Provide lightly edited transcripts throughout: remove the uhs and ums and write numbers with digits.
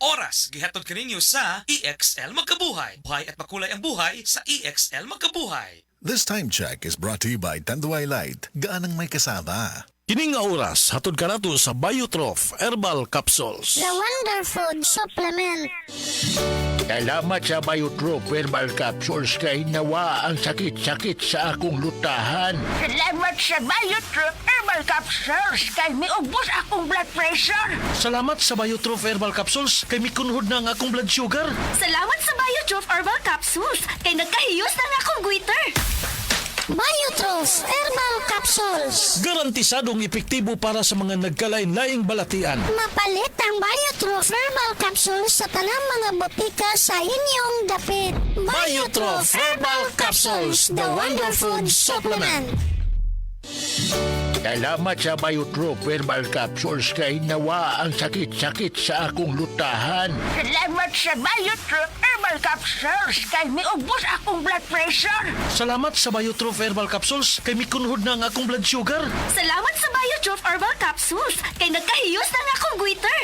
oras gihatod kaninyo sa EXL Magkabuhay. Buhay at makulay ang buhay sa EXL Magkabuhay. This time check is brought to you by Tanduay Light. Gaanang may kasama. Kining nga oras, hatod ka nato sa Biotrof Herbal Capsules. The Wonder Food Supplement. Salamat sa Biotrof Herbal Capsules kay nawa ang sakit-sakit sa akong lutahan. Salamat sa Biotrof Herbal Capsules kay miubos akong blood pressure. Salamat sa Biotrof Herbal Capsules kay mikunhod na ang akong blood sugar. Salamat sa Biotrof Herbal Capsules kay nagkahiyos na akong goiter. Biotrof Herbal Capsules. Garantisadong epektibo para sa mga nagkalain-laing balatian. Mapalit ang Biotrof Herbal Capsules sa tanang mga botika sa inyong dapit. Biotrof Herbal Capsules, the Wonder Food Supplement. Salamat sa Biotrof Herbal Capsules kay nawa ang sakit-sakit sa akong lutahan. Salamat sa Biotrof Herbal Capsules kay miubos akong blood pressure. Salamat sa Biotrof Herbal Capsules kay mikunhod na ang akong blood sugar. Salamat sa Biotrof Herbal Capsules kay nagkahiyos na akong goiter.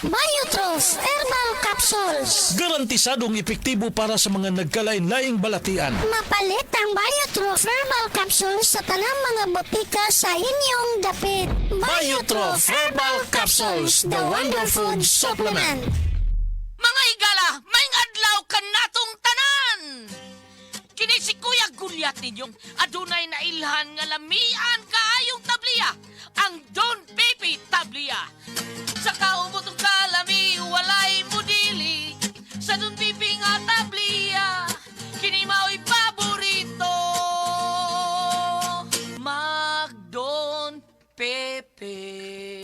Biotrof Herbal Capsules. Garantisadong epektibo para sa mga nagkalain-laing balatian. Mapalit ang Biotrof Herbal Capsules sa tanang mga botika sa inyong dapit. Biotrof Herbal Capsules, the Wonder Food Supplement. Mga higala, may adlaw ka natong tanan! Kini si Kuya Gulyat ninyong adunay na ilhan nga lamian kaayong tabliya, ang Don Pepe Tablia. Sa kaumutong kalami, walay mudili, sa Don Pepe nga tablia, kini mao'y paborito. Mag Don Pepe.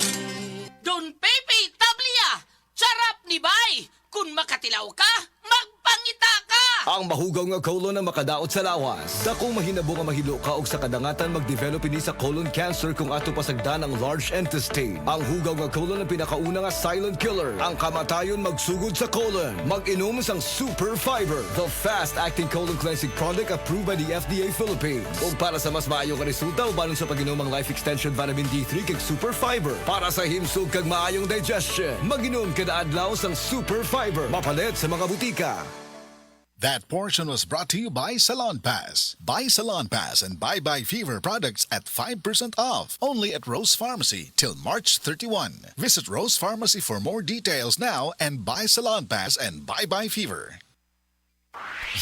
Don Pepe Tablia, sarap ni Bay! Kung makatilaw ka, magpangita ka! Ang mahugaw nga colon na makadaot sa lawas. Dako mahinabo nga mahilo ka og sa kadangatan mag-develop ini sa colon cancer kung ato pasagdan ang large intestine. Ang hugaw nga colon ang pinakauna nga silent killer. Ang kamatayon magsugod sa colon. Mag-inom sang Super Fiber, the fast-acting colon cleansing product approved by the FDA Philippines. Ug para sa mas maayo nga resulta ubanon sa pag-inom ang Life Extension Vitamin D3 kag Super Fiber. Para sa himsog kag maayong digestion, mag-inom kada adlaw sang Super Fiber. Mapalit sa mga butika. That portion was brought to you by Salon Pass. Buy Salon Pass and Bye Fever products at 5% off. Only at Rose Pharmacy till March 31. Visit Rose Pharmacy for more details now and buy Salon Pass and Bye Fever.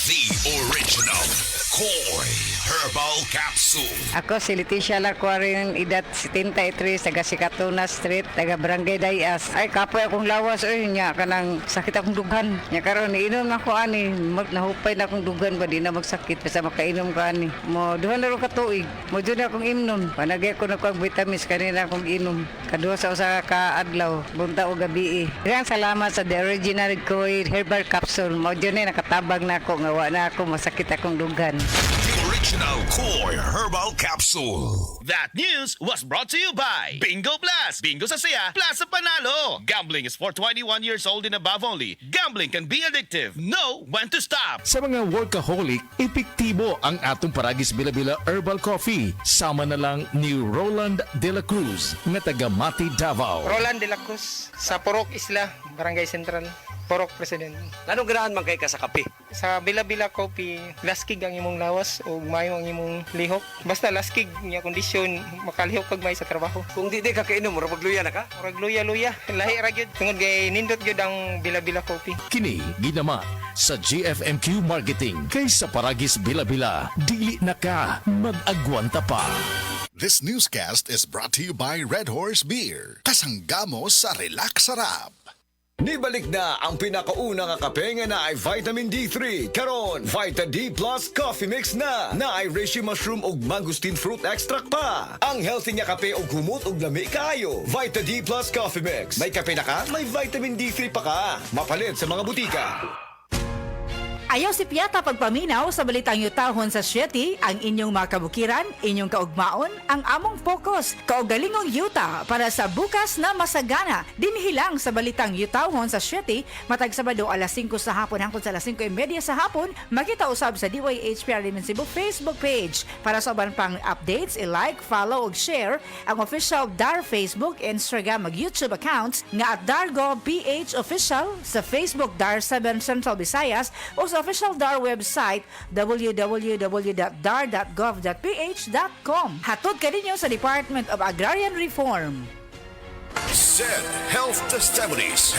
The original Koi Herbal Capsule. Ako si Leticia Lacuarin, edad 73, taga Sikatuna Street, taga Barangay Dayas. Ay, kapoy akong lawas, oy, nya, kanang sakit akong dugan. Nya karon iinom na ko ani, nahupay na akong dugan ba, di na magsakit, basta makainom ko ani. Mo, duhan na rin katuig, mo dyan akong imnon. Panagay ko na ko ang vitamins, kanina akong inom. Kaduha sa usa ka adlaw, bunta o gabi. Daghang salamat sa The Original Koi Herbal Capsule. Mo dyan nakatabag na ako, ngawa na ako, masakit akong dugan. The original Koi Herbal Capsule. That news was brought to you by Bingo Plus. Bingo sa saya, plus sa panalo. Gambling is for 21 years old and above only. Gambling can be addictive. Know when to stop. Sa mga workaholic, epektibo ang atong Paragis Bila-Bila Herbal Coffee. Sama na lang ni Roland De La Cruz na taga Mati, Davao. Roland De La Cruz sa Purok Isla, Barangay Central. Porok President. Anong ganahan man kay ka sa kape? Sa Bila-Bila Coffee, laskig ang imong lawas o mayo ang imong lihok. Basta laskig niya kondisyon, makalihok kag may sa trabaho. Kung di ka kainom, mura magluya na ka? Murag luya-luya, lahi ra gyud. Tungod kay nindot gyud ang Bila-Bila Coffee. Kini ginama sa GFMQ Marketing kay sa Paragis Bila-Bila. Dili na ka mag-agwanta pa. This newscast is brought to you by Red Horse Beer. Kasanggamo sa relax sarap. Nibalik na ang pinakauna nga kape nga na ay vitamin D3. Karon, Vita D Plus Coffee Mix na ay reishi mushroom ug mangosteen fruit extract pa. Ang healthy nga kape ug humot ug lami kaayo. Vita D Plus Coffee Mix. May kape na ka, may vitamin D3 pa ka. Mapalit sa mga butika. Ayaw si Piata pagpaminaw sa balitang yutahon sa Sieti, ang inyong mga kabukiran, inyong kaugmaon, ang among focus, kaugalingong yuta para sa bukas na masagana. Dinhilang sa balitang yutahon sa Sieti, matag Sabado alas 5 sa hapon hangtod sa alas 5:30 sa hapon, makita usab sa DYHPR Cebu Facebook page. Para sa uban pang updates, i-like, follow ug share ang official DAR Facebook, Instagram ug YouTube accounts nga at DARGO PH Official sa Facebook DAR 7 Central Visayas o sa official DAR website www.dar.gov.ph.com. Hatod ka ninyo sa Department of Agrarian Reform. Said Health Testimonies.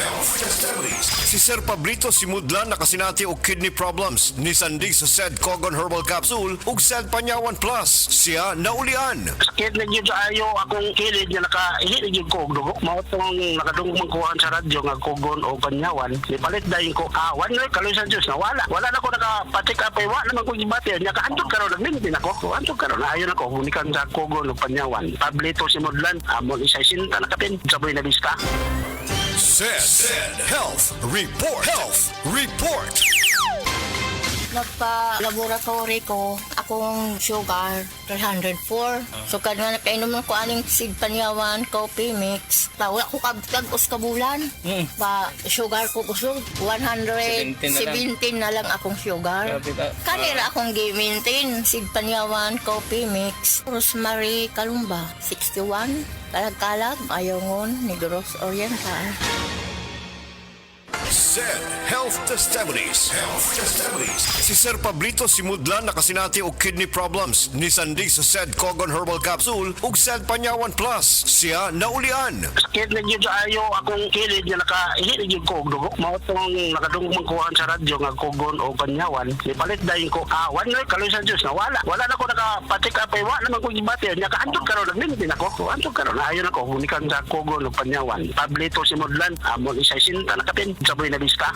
Si Sir Pablito Simudlan nakasinati og kidney problems ni sandig sa Said Cogon Herbal Capsule ug Said Panyawan Plus. Siya naulian. Sakit na gyud ayo akong kilid nga nakaili na gyud ko og dugo. Mao tong nakadungog kuhaan sa radyo nga Cogon o Panyawan. Ipalit dayon ko awan na kaloy sa Dios na wala na ko nakapatik up ay wa naman ko gibati nya kaantud karon nagmintin ako. Antud karon ayo na ko unikan sa Cogon o Panyawan. Pablito Simudlan amon isa sinta nakapin sabay na lista. Said Health Report. Nagpa-laboratory ko, akong sugar, 304. So, nga nakainom ko aning Sid Panyawan, coffee mix. Wala ko kagos kabulan. Ba, sugar ko gusto, 117 na lang akong sugar. Kanira akong gi-maintain, Sid Panyawan, coffee mix. Rosemary Kalumba, 61. Kalag-kalag, Ayongon, Negros Oriental. Said Health Testimonies. Si Sir Pablito Simudlan nakasinati og kidney problems ni sandig sa Said Cogon Herbal Capsule ug Said Panyawan Plus. Siya naulian. Sakit na gyud ayo akong kilid nga nakaili na gyud ko og dugo. Mao tong nakadungog kuhaan sa radyo nga Cogon o Panyawan. Ipalit dayon ko awan na kaloy sa Dios na wala na ko nakapatik up ay wa naman ko gibati nya kaantud karon nagmintin ako. Antud karon ayo na ko unikan sa Cogon o Panyawan. Pablito Simudlan amon isa sinta nakapin sabay na lista.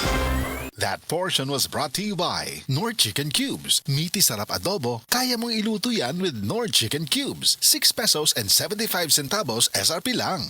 That portion was brought to you by Nord Chicken Cubes. Meaty sarap adobo, kaya mong iluto yan with Nord Chicken Cubes. 6 pesos and 75 centavos SRP lang.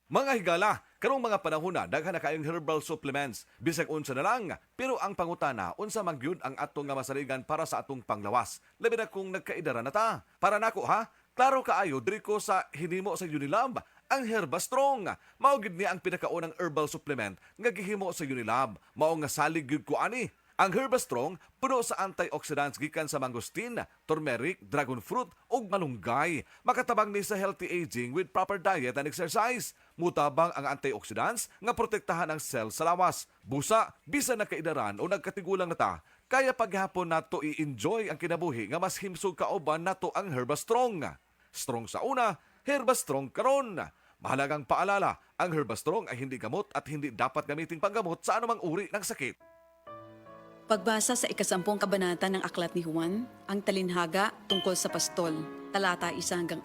Mga higala, karong mga panahon na daghan na kayong herbal supplements, bisag unsa na lang, pero ang pangutana unsa man gyud ang atong nga masaligan para sa atong panglawas. Labi na kung nagkaidara na ta. Para nako ha, klaro kaayo diri ko sa hinimo sa Unilab, ang Herbastrong. Mao gid ni ang pinakaunang herbal supplement nga gihimo sa Unilab. Mao nga salig gyud ko ani. Ang Herbastrong puno sa antioxidants gikan sa mangosteen, turmeric, dragon fruit ug malunggay. Makatabang ni sa healthy aging with proper diet and exercise. Mutabang ang antioxidants nga protektahan ang cell sa lawas. Busa, bisan nakaidaran o nagkatigulang na ta, kaya paghapon nato i-enjoy ang kinabuhi nga mas himsog kauban nato ang Herbastrong. Strong sa una, Herbastrong karon. Mahalagang paalala, ang Herbastrong ay hindi gamot at hindi dapat gamitin panggamot sa anumang uri ng sakit. Pagbasa sa 10 kabanata ng Aklat ni Juan, ang talinhaga tungkol sa pastol, talata 1-42.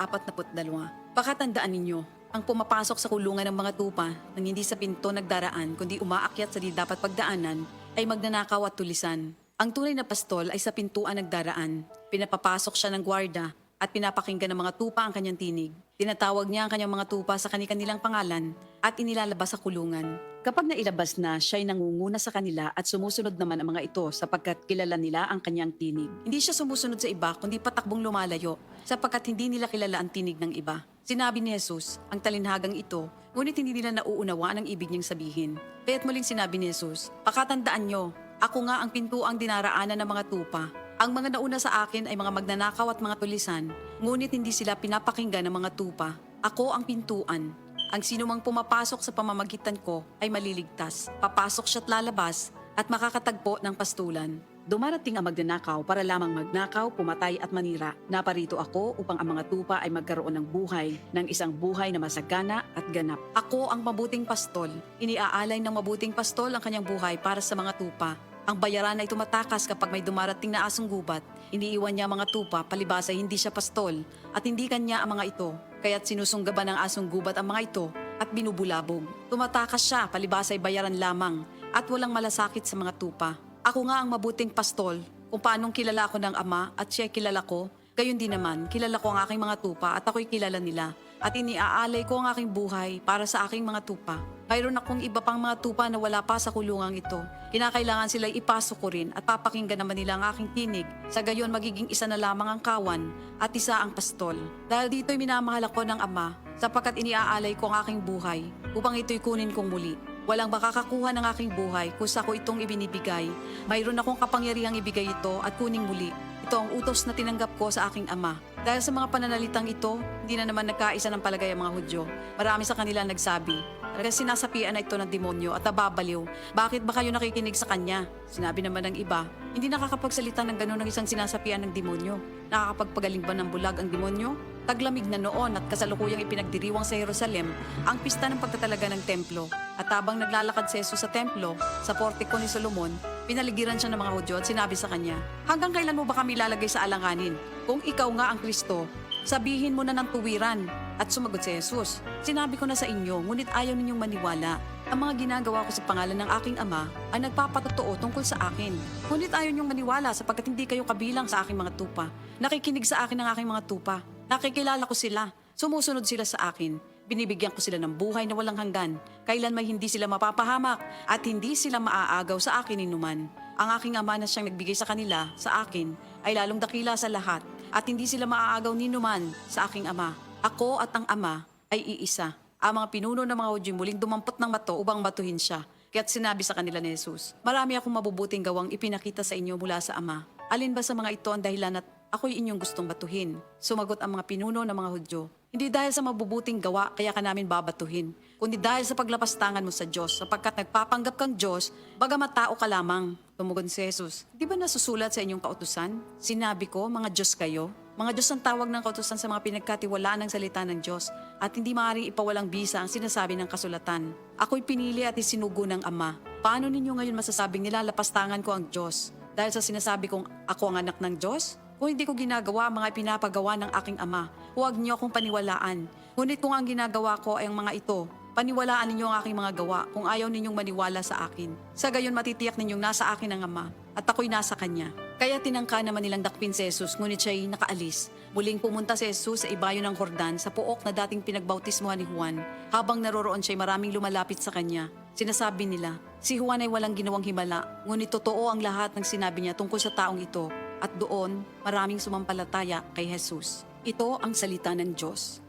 Pakatandaan ninyo, ang pumapasok sa kulungan ng mga tupa nang hindi sa pinto nagdaraan kundi umaakyat sa di dapat pagdaanan ay magnanakaw at tulisan. Ang tunay na pastol ay sa pintuan nagdaraan. Pinapapasok siya ng gwarda at pinapakinggan ng mga tupa ang kanyang tinig. Tinatawag niya ang kanyang mga tupa sa kanilang pangalan at inilalabas sa kulungan. Kapag nailabas na, siya ay nangunguna sa kanila at sumusunod naman ang mga ito sapagkat kilala nila ang kanyang tinig. Hindi siya sumusunod sa iba kundi patakbong lumalayo sapagkat hindi nila kilala ang tinig ng iba. Sinabi ni Jesus, ang talinhagang ito, ngunit hindi nila nauunawaan ang ibig niyang sabihin. Kaya't muling sinabi ni Jesus, pakatandaan nyo, ako nga ang pintuang dinaraanan ng mga tupa. Ang mga nauna sa akin ay mga magnanakaw at mga tulisan, ngunit hindi sila pinapakinggan ng mga tupa. Ako ang pintuan. Ang sinumang pumapasok sa pamamagitan ko ay maliligtas. Papasok siya't lalabas at makakatagpo ng pastulan. Dumarating ang magnanakaw para lamang magnakaw, pumatay at manira. Naparito ako upang ang mga tupa ay magkaroon ng buhay, ng isang buhay na masagana at ganap. Ako ang mabuting pastol. Iniaalay ng mabuting pastol ang kanyang buhay para sa mga tupa. Ang bayaran ay tumatakas kapag may dumarating na asong gubat. Iniiwan niya mga tupa, palibas ay hindi siya pastol at hindi kanya ang mga ito. Kaya't sinusunggaban ng asong gubat ang mga ito at binubulabog. Tumatakas siya, palibas ay bayaran lamang at walang malasakit sa mga tupa. Ako nga ang mabuting pastol, kung paanong kilala ko ng Ama at siya kilala ko, gayon din naman, kilala ko ang aking mga tupa at ako'y kilala nila at iniaalay ko ang aking buhay para sa aking mga tupa. Mayroon akong iba pang mga tupa na wala pa sa kulungang ito. Kinakailangan sila ipasok ko rin at papakinggan naman nila ang aking tinig. Sa gayon magiging isa na lamang ang kawan at isa ang pastol. Dahil dito'y minamahal ako ng Ama sapagkat iniaalay ko ang aking buhay upang ito'y kunin kong muli. Walang makakakuha ng aking buhay kung sa ko itong ibinibigay. Mayroon akong kapangyarihang ibigay ito at kuning muli. Ito ang utos na tinanggap ko sa aking Ama. Dahil sa mga pananalitang ito, hindi na naman nagkaisa ng palagay ang mga Hudyo. Marami sa kanila nagsabi, talaga sinasapian na ito ng demonyo at nababaliw. Bakit ba kayo nakikinig sa kanya? Sinabi naman ng iba, hindi nakakapagsalita ng gano'n ng isang sinasapian ng demonyo. Nakakapagpagaling ba ng bulag ang demonyo? Taglamig na noon at kasalukuyang ipinagdiriwang sa Jerusalem ang pista ng pagtatalaga ng templo. At habang naglalakad si Jesus sa templo, sa portiko ni Solomon, pinaligiran siya ng mga Hudyo at sinabi sa kanya, hanggang kailan mo ba kami lalagay sa alanganin? Kung ikaw nga ang Kristo, sabihin mo na ng tuwiran. At sumagot si Jesus, sinabi ko na sa inyo, ngunit ayaw ninyong maniwala. Ang mga ginagawa ko sa pangalan ng aking Ama ay nagpapatotoo tungkol sa akin. Ngunit ayaw ninyong maniwala sapagkat hindi kayo kabilang sa aking mga tupa. Nakikinig sa akin ng aking mga tupa. Nakikilala ko sila. Sumusunod sila sa akin. Binibigyan ko sila ng buhay na walang hanggan. Kailan may hindi sila mapapahamak at hindi sila maaagaw sa akin inuman. Ang aking Ama na siyang nagbigay sa kanila, sa akin, ay lalong dakila sa lahat at hindi sila maaagaw ni numan sa aking Ama. Ako at ang Ama ay iisa. Ang mga pinuno ng mga Hudyo muling dumampot ng mato upang matuhin siya. Kaya't sinabi sa kanila ni Jesus, marami akong mabubuting gawang ipinakita sa inyo mula sa Ama. Alin ba sa mga ito ang dahilan at ako'y inyong gustong batuhin? Sumagot ang mga pinuno ng mga Hudyo, hindi dahil sa mabubuting gawa kaya ka namin babatuhin, kundi dahil sa paglapastangan mo sa Diyos, sapagkat nagpapanggap kang Diyos, bagamat tao ka lamang. Tumugon si Jesus, di ba nasusulat sa inyong kautusan? Sinabi ko, mga Diyos kayo. Mga Diyos ang tawag ng kautusan sa mga pinagkatiwalaan ng salita ng Diyos at hindi maaaring ipawalang bisa ang sinasabi ng kasulatan. Ako'y pinili at isinugo ng Ama. Paano ninyo ngayon masasabing nilalapastangan ko ang Diyos? Dahil sa sinasabi kong ako ang anak ng Diyos? Kung hindi ko ginagawa ang mga pinapagawa ng aking Ama, huwag niyo akong paniwalaan. Ngunit kung ang ginagawa ko ay ang mga ito, paniwalaan ninyo ang aking mga gawa kung ayaw ninyong maniwala sa akin. Sa gayon matitiyak ninyong nasa akin ang Ama at ako'y nasa Kanya. Kaya tinangka naman nilang dakpin si Jesus ngunit siya'y nakaalis. Muling pumunta si Jesus sa ibayo ng Jordan sa pook na dating pinagbautismuhan ni Juan. Habang naroroon siya'y maraming lumalapit sa kanya. Sinasabi nila, si Juan ay walang ginawang himala, ngunit totoo ang lahat ng sinabi niya tungkol sa taong ito. At doon, maraming sumampalataya kay Jesus. Ito ang salita ng Diyos.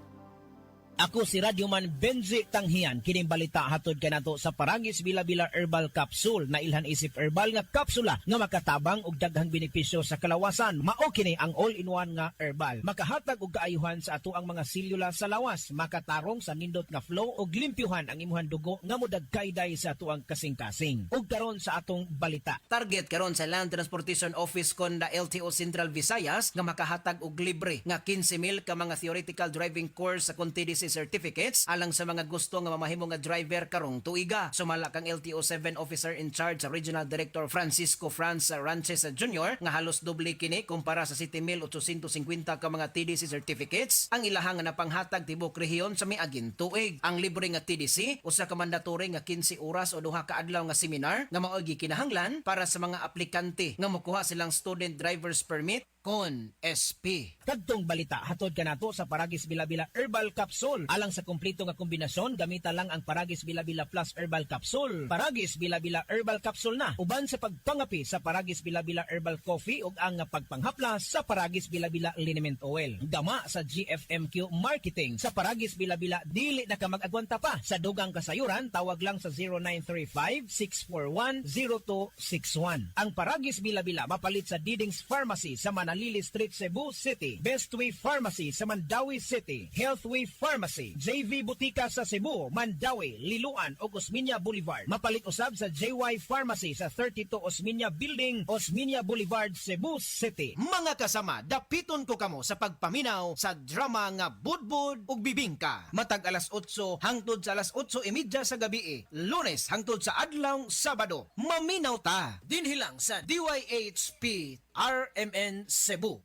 Ako si Radyoman Benzi Tanghian, kining balita hatod kanato sa Paragis Bila-Bila Herbal Capsule na ilhan isip herbal nga kapsula nga makatabang og daghang benepisyo sa kalawasan. Mao kini ang all-in-one nga herbal. Makahatag og kaayuhan sa ato ang mga selula sa lawas, makatarong sa nindot nga flow og limpyuhan ang imuhang dugo nga modagkayday sa ato ang kasing-kasing. Ug karon sa atong balita. Target karon sa Land Transportation Office kon da LTO Central Visayas nga makahatag og libre nga 15,000 ka mga theoretical driving course sa CONTIDC certificates alang sa mga gusto nga mamahimo nga driver karong tuiga. Sumala kang LTO 7 officer in charge sa Regional Director Francisco Franz Ranches Jr. nga halos doble kini kumpara sa 7,850 ka mga TDC certificates ang ilahang nga napanghatag tibok rehiyon sa miaging tuig. Ang libre nga TDC usa ka mandatory nga 15 oras o duha ka adlaw nga seminar nga mao kinahanglan para sa mga aplikante nga mokuha silang student driver's permit kon SP. Kadtong balita hatod kanato sa Paragis Bila-Bila Herbal Capsule. Alang sa kumpleto nga kombinasyon, gamita lang ang Paragis Bila-Bila Plus Herbal Capsule. Paragis Bila-Bila Herbal Capsule na uban sa pagpangapi sa Paragis Bila-Bila Herbal Coffee ug ang pagpanghaplas sa Paragis Bila-Bila Liniment Oil. Dama sa GFMQ Marketing. Sa Paragis Bila-Bila dili na ka mag-agwanta pa. Sa dugang kasayuran tawag lang sa 0935-641-0261. Ang Paragis Bila-Bila mapalit sa Didings Pharmacy sa Manalili Street, Cebu City, Bestway Pharmacy sa Mandawi City, Healthway Pharmacy, JV Butika sa Cebu, Mandawi, Liloan o Osmeña Boulevard. Mapalit usab sa JY Pharmacy sa 32 Osmeña Building, Osmeña Boulevard, Cebu City. Mga kasama, dapiton ko kamo sa pagpaminaw sa drama nga Budbud ug Bibingka. Matag alas 8 hangtod sa alas 8:30 sa gabi, Lunes hangtod sa adlaw Sabado. Maminaw ta dinhi lang sa DYHP RMN Cebu.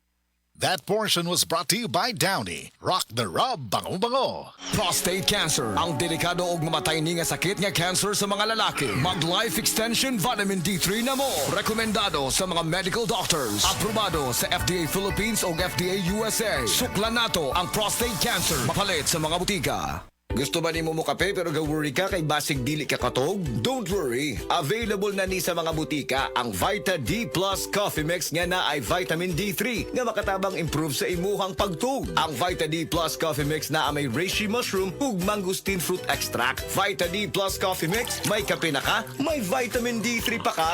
That portion was brought to you by Downy. Rock the Rub, bango-bango. Prostate cancer, ang delikado ug mamatay ni nga sakit nga cancer sa mga lalaki. Mag Life Extension Vitamin D3 na mo. Rekomendado sa mga medical doctors. Aprobado sa FDA Philippines ug FDA USA. Suklan nato ang prostate cancer. Mapalit sa mga butika. Gusto ba nimo mo kape pero ga-worry ka kay basig dili ka katog? Don't worry. Available na ni sa mga butika ang Vita D Plus Coffee Mix nga na ay vitamin D3 nga makatabang improve sa imuhang pagtug. Ang Vita D Plus Coffee Mix na may reishi mushroom ug mangosteen fruit extract. Vita D Plus Coffee Mix, may kape na ka, may vitamin D3 pa ka.